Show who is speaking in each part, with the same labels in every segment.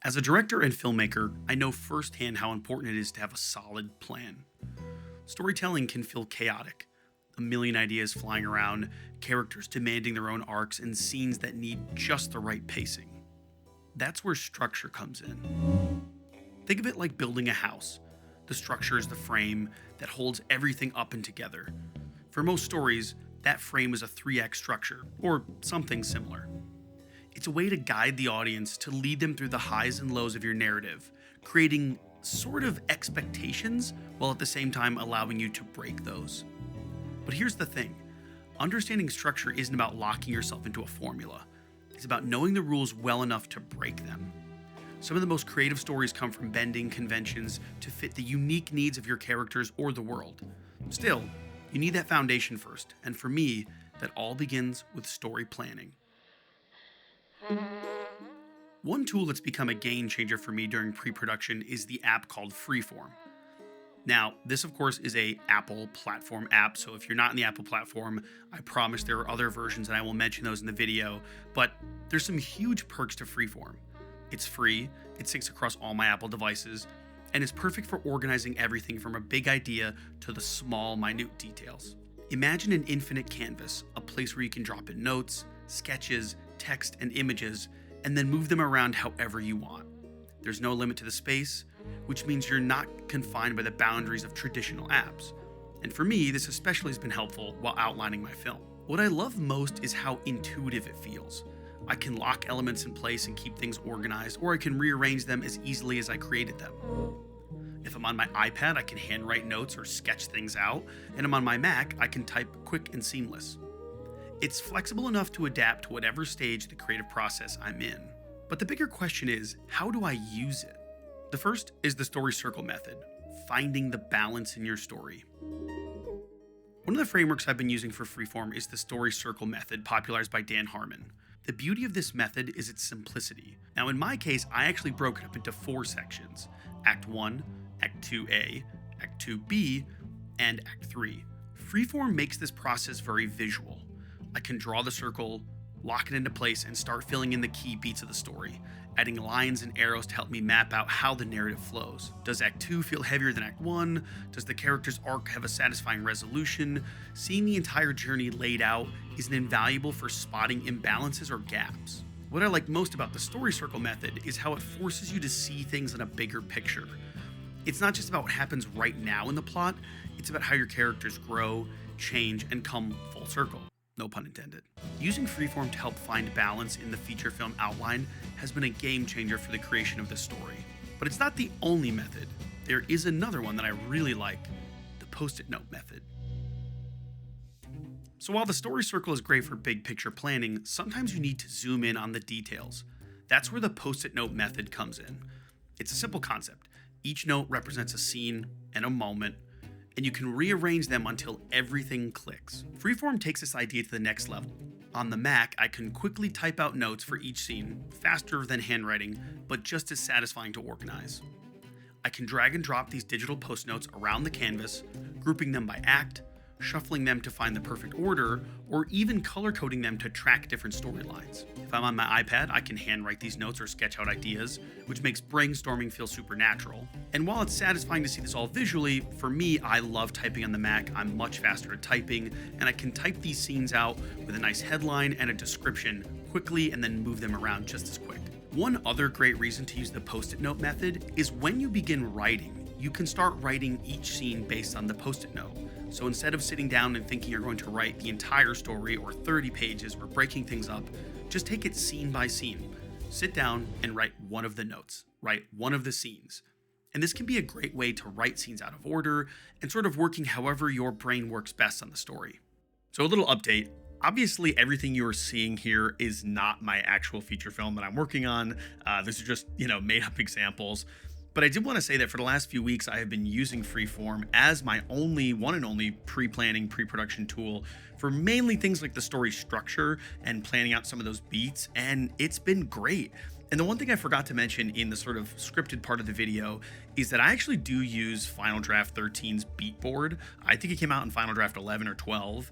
Speaker 1: As a director and filmmaker, I know firsthand how important it is to have a solid plan. Storytelling can feel chaotic. A million ideas flying around, characters demanding their own arcs, and scenes that need just the right pacing. That's where structure comes in. Think of it like building a house. The structure is the frame that holds everything up and together. For most stories, that frame is a 3-act structure, or something similar. It's a way to guide the audience, to lead them through the highs and lows of your narrative, creating sort of expectations while at the same time allowing you to break those. But here's the thing, understanding structure isn't about locking yourself into a formula. It's about knowing the rules well enough to break them. Some of the most creative stories come from bending conventions to fit the unique needs of your characters or the world. Still, you need that foundation first, and for me, that all begins with story planning. One tool that's become a game changer for me during pre-production is the app called FreeForm. Now, this of course is a Apple platform app, so if you're not in the Apple platform, I promise there are other versions and I will mention those in the video, but there's some huge perks to FreeForm. It's free, it syncs across all my Apple devices, and is perfect for organizing everything from a big idea to the small, minute details. Imagine an infinite canvas, a place where you can drop in notes, sketches, text, and images, and then move them around however you want. There's no limit to the space, which means you're not confined by the boundaries of traditional apps. And for me, this especially has been helpful while outlining my film. What I love most is how intuitive it feels. I can lock elements in place and keep things organized, or I can rearrange them as easily as I created them. If I'm on my iPad, I can handwrite notes or sketch things out, and I'm on my Mac, I can type quick and seamless. It's flexible enough to adapt to whatever stage of the creative process I'm in. But the bigger question is, how do I use it? The first is the story circle method, finding the balance in your story. One of the frameworks I've been using for Freeform is the story circle method, popularized by Dan Harmon. The beauty of this method is its simplicity. Now in my case, I actually broke it up into 4 sections: Act 1, Act 2A, Act 2B, and Act 3. Freeform makes this process very visual. I can draw the circle, lock it into place, and start filling in the key beats of the story, adding lines and arrows to help me map out how the narrative flows. Does Act 2 feel heavier than Act 1? Does the character's arc have a satisfying resolution? Seeing the entire journey laid out is invaluable for spotting imbalances or gaps. What I like most about the story circle method is how it forces you to see things in a bigger picture. It's not just about what happens right now in the plot, it's about how your characters grow, change, and come full circle. No pun intended. Using Freeform to help find balance in the feature film outline has been a game changer for the creation of this story. But it's not the only method. There is another one that I really like, the post-it note method. So while the story circle is great for big picture planning, sometimes you need to zoom in on the details. That's where the post-it note method comes in. It's a simple concept. Each note represents a scene and a moment, and you can rearrange them until everything clicks. Freeform takes this idea to the next level. On the Mac, I can quickly type out notes for each scene, faster than handwriting, but just as satisfying to organize. I can drag and drop these digital post notes around the canvas, grouping them by act, shuffling them to find the perfect order, or even color coding them to track different storylines. If I'm on my iPad, I can handwrite these notes or sketch out ideas, which makes brainstorming feel supernatural. And while it's satisfying to see this all visually, for me, I love typing on the Mac. I'm much faster at typing, and I can type these scenes out with a nice headline and a description quickly and then move them around just as quick. One other great reason to use the post-it note method is when you begin writing, you can start writing each scene based on the post-it note. So instead of sitting down and thinking you're going to write the entire story or 30 pages or breaking things up, just take it scene by scene. Sit down and write one of the notes, write one of the scenes. And this can be a great way to write scenes out of order and sort of working however your brain works best on the story. So a little update. Obviously, everything you are seeing here is not my actual feature film that I'm working on. These are just, made up examples. But I did want to say that for the last few weeks, I have been using Freeform as my one and only pre-planning, pre-production tool for mainly things like the story structure and planning out some of those beats, and it's been great. And the one thing I forgot to mention in the sort of scripted part of the video is that I actually do use Final Draft 13's beat board. I think it came out in Final Draft 11 or 12.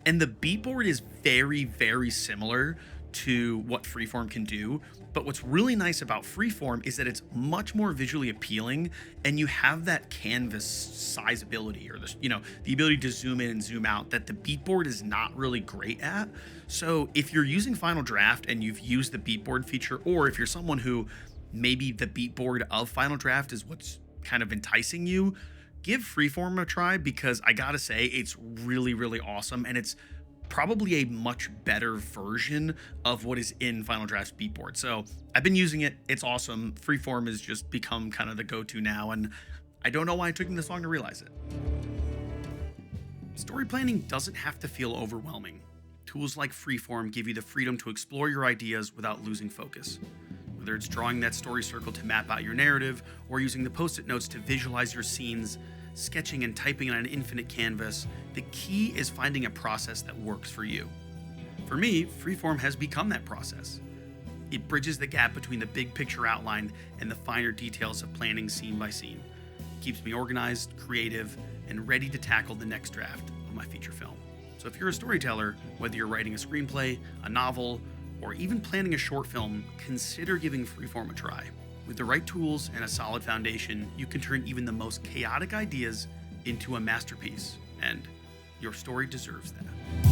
Speaker 1: And the beat board is very, very similar to what Freeform can do. But what's really nice about Freeform is that it's much more visually appealing, and you have that canvas sizability, or the ability to zoom in and zoom out that the beatboard is not really great at. So if you're using Final Draft and you've used the beatboard feature, or if you're someone who maybe the beatboard of Final Draft is what's kind of enticing you, give Freeform a try, because I gotta say it's really, really awesome, and it's probably a much better version of what is in Final Draft's beatboard. So I've been using it. It's awesome. Freeform has just become kind of the go-to now, and I don't know why it took me this long to realize it. Story planning doesn't have to feel overwhelming. Tools like Freeform give you the freedom to explore your ideas without losing focus. Whether it's drawing that story circle to map out your narrative, or using the post-it notes to visualize your scenes, sketching and typing on an infinite canvas, the key is finding a process that works for you. For me, Freeform has become that process. It bridges the gap between the big picture outline and the finer details of planning scene by scene. It keeps me organized, creative, and ready to tackle the next draft of my feature film. So if you're a storyteller, whether you're writing a screenplay, a novel, or even planning a short film, consider giving Freeform a try. With the right tools and a solid foundation, you can turn even the most chaotic ideas into a masterpiece, and your story deserves that.